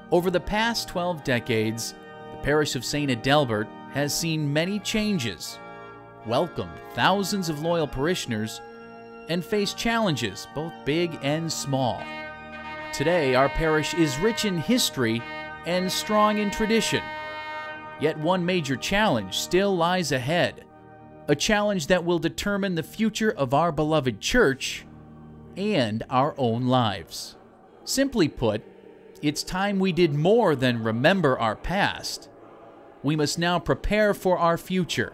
Over the past 12 decades, the parish of St. Adelbert has seen many changes, welcomed thousands of loyal parishioners, and faced challenges both big and small. Today, our parish is rich in history and strong in tradition. Yet one major challenge still lies ahead, a challenge that will determine the future of our beloved church and our own lives. Simply put, it's time we did more than remember our past. We must now prepare for our future.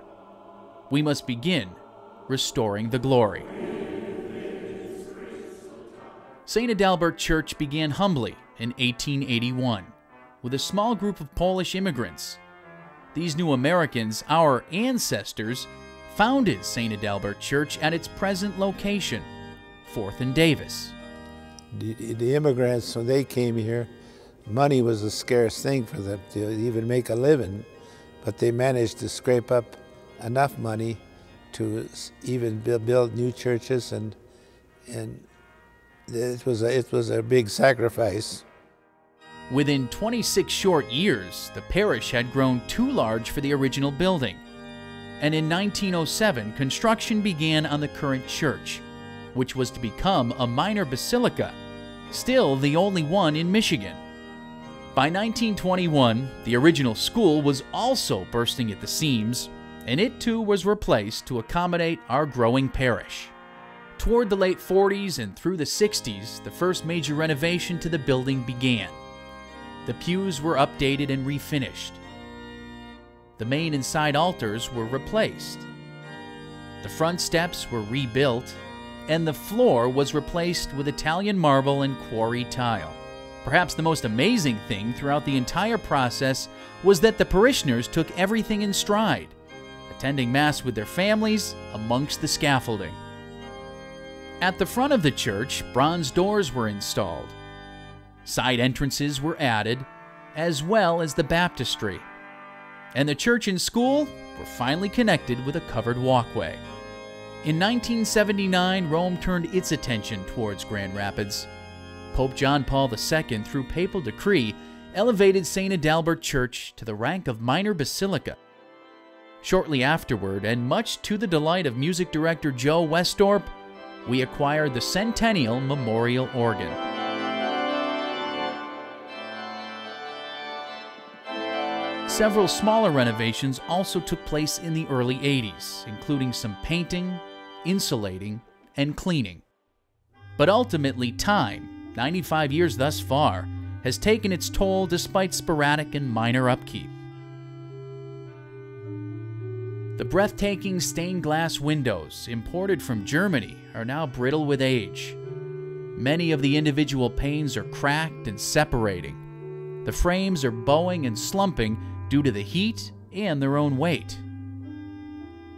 We must begin restoring the glory. St. Adelbert Church began humbly in 1881 with a small group of Polish immigrants. These new Americans, our ancestors, founded St. Adelbert Church at its present location, 4th and Davis. The immigrants, when they came here, money was a scarce thing for them to even make a living, but they managed to scrape up enough money to even build new churches, and it was a big sacrifice. Within 26 short years, the parish had grown too large for the original building, and in 1907, construction began on the current church, which was to become a minor basilica, still the only one in Michigan. By 1921, the original school was also bursting at the seams, and it too was replaced to accommodate our growing parish. Toward the late 40s and through the 60s, the first major renovation to the building began. The pews were updated and refinished. The main and side altars were replaced. The front steps were rebuilt, and the floor was replaced with Italian marble and quarry tile. Perhaps the most amazing thing throughout the entire process was that the parishioners took everything in stride, attending Mass with their families amongst the scaffolding. At the front of the church, bronze doors were installed. Side entrances were added, as well as the baptistry. And the church and school were finally connected with a covered walkway. In 1979, Rome turned its attention towards Grand Rapids. Pope John Paul II, through papal decree, elevated St. Adelbert Church to the rank of minor basilica. Shortly afterward, and much to the delight of music director Joe Westorp, we acquired the Centennial Memorial Organ. Several smaller renovations also took place in the early 80s, including some painting, insulating, and cleaning. But ultimately, time, 95 years thus far, has taken its toll despite sporadic and minor upkeep. The breathtaking stained glass windows, imported from Germany, are now brittle with age. Many of the individual panes are cracked and separating. The frames are bowing and slumping due to the heat and their own weight.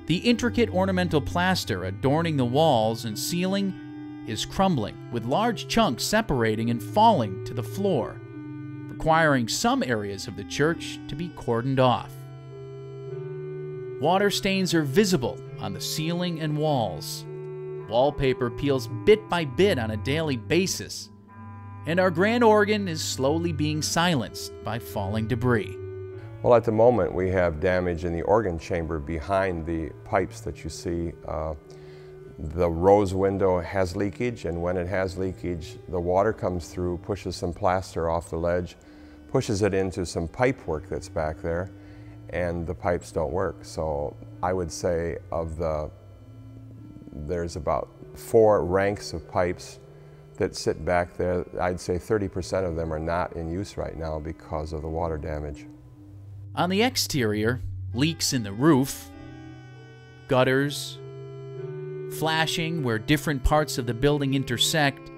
The intricate ornamental plaster adorning the walls and ceiling is crumbling, with large chunks separating and falling to the floor, requiring some areas of the church to be cordoned off. Water stains are visible on the ceiling and walls. Wallpaper peels bit by bit on a daily basis, and our grand organ is slowly being silenced by falling debris. Well, at the moment we have damage in the organ chamber behind the pipes that you see. The rose window has leakage, and when it has leakage, the water comes through, pushes some plaster off the ledge, pushes it into some pipe work that's back there, and the pipes don't work. So I would say there's about 4 ranks of pipes that sit back there. I'd say 30% of them are not in use right now because of the water damage. On the exterior, leaks in the roof, gutters, flashing where different parts of the building intersect,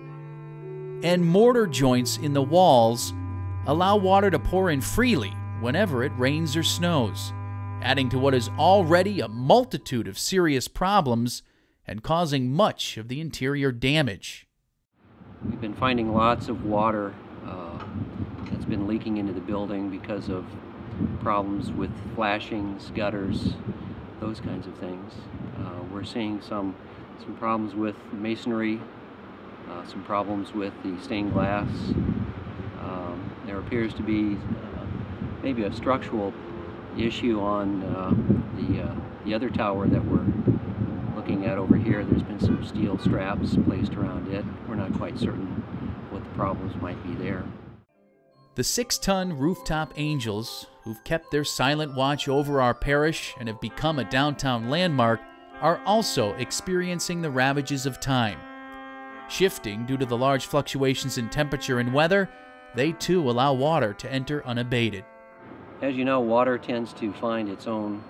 and mortar joints in the walls allow water to pour in freely whenever it rains or snows, adding to what is already a multitude of serious problems and causing much of the interior damage. We've been finding lots of water that's been leaking into the building because of problems with flashings, gutters, those kinds of things. We're seeing some problems with masonry, some problems with the stained glass, There appears to be maybe a structural issue on the other tower that we're looking at over here. There's been some steel straps placed around it. We're not quite certain what the problems might be there. The 6-ton rooftop angels, who've kept their silent watch over our parish and have become a downtown landmark, are also experiencing the ravages of time. Shifting due to the large fluctuations in temperature and weather, they too allow water to enter unabated. As you know, water tends to find its own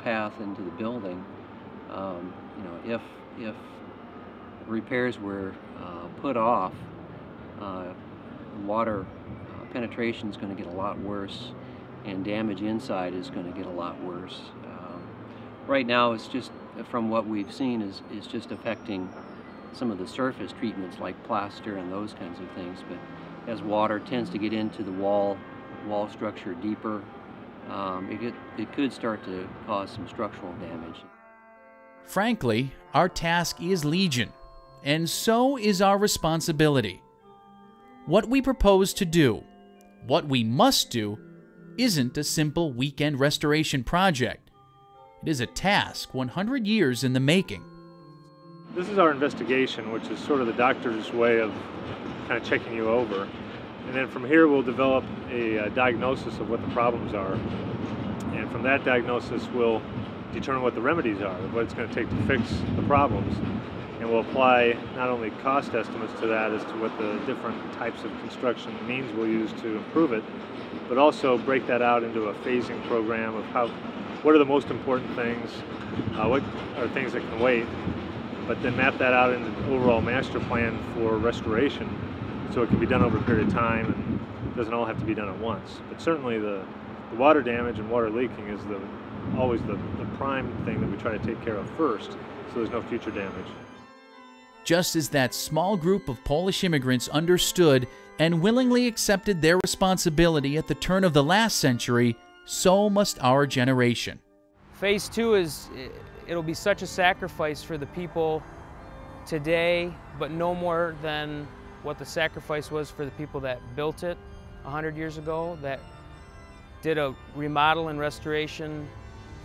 path into the building. If repairs were put off, water penetration is going to get a lot worse, and damage inside is going to get a lot worse. Right now, it's just, from what we've seen, is just affecting some of the surface treatments like plaster and those kinds of things. But as water tends to get into the wall structure deeper, it could start to cause some structural damage. Frankly, our task is legion, and so is our responsibility. What we propose to do, what we must do, isn't a simple weekend restoration project. It is a task 100 years in the making. This is our investigation, which is sort of the doctor's way of kind of checking you over. And then from here we'll develop a diagnosis of what the problems are. And from that diagnosis we'll determine what the remedies are, what it's going to take to fix the problems. And we'll apply not only cost estimates to that as to what the different types of construction means we'll use to improve it, but also break that out into a phasing program of what are the most important things, what are things that can wait, but then map that out into an overall master plan for restoration so it can be done over a period of time and it doesn't all have to be done at once. But certainly the water damage and water leaking is always the prime thing that we try to take care of first, so there's no future damage. Just as that small group of Polish immigrants understood and willingly accepted their responsibility at the turn of the last century, so must our generation. Phase 2 it'll be such a sacrifice for the people today, but no more than what the sacrifice was for the people that built it 100 years ago, that did a remodel and restoration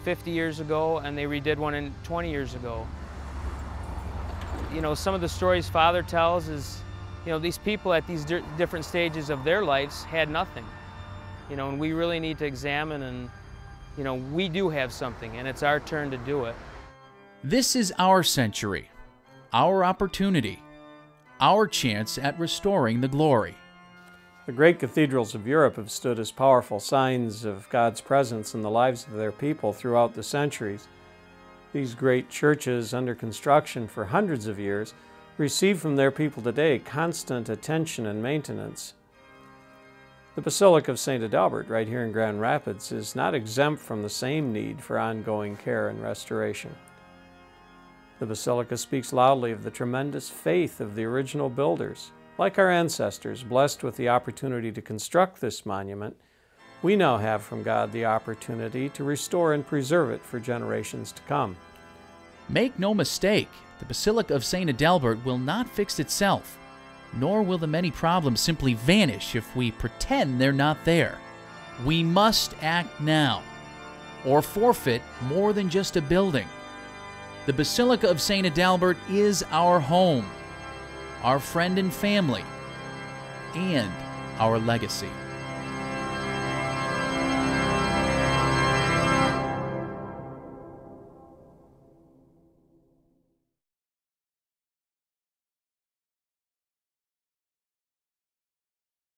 50 years ago, and they redid one 20 years ago. You know, some of the stories Father tells is, you know, these people at these different stages of their lives had nothing. You know, and we really need to examine, and, you know, we do have something, and it's our turn to do it. This is our century, our opportunity, our chance at restoring the glory. The great cathedrals of Europe have stood as powerful signs of God's presence in the lives of their people throughout the centuries. These great churches, under construction for hundreds of years, receive from their people today constant attention and maintenance. The Basilica of Saint Adelberts, right here in Grand Rapids, is not exempt from the same need for ongoing care and restoration. The Basilica speaks loudly of the tremendous faith of the original builders. Like our ancestors, blessed with the opportunity to construct this monument, we now have from God the opportunity to restore and preserve it for generations to come. Make no mistake, the Basilica of Saint Adelbert will not fix itself, nor will the many problems simply vanish if we pretend they're not there. We must act now, or forfeit more than just a building. The Basilica of Saint Adelbert is our home, our friend and family, and our legacy.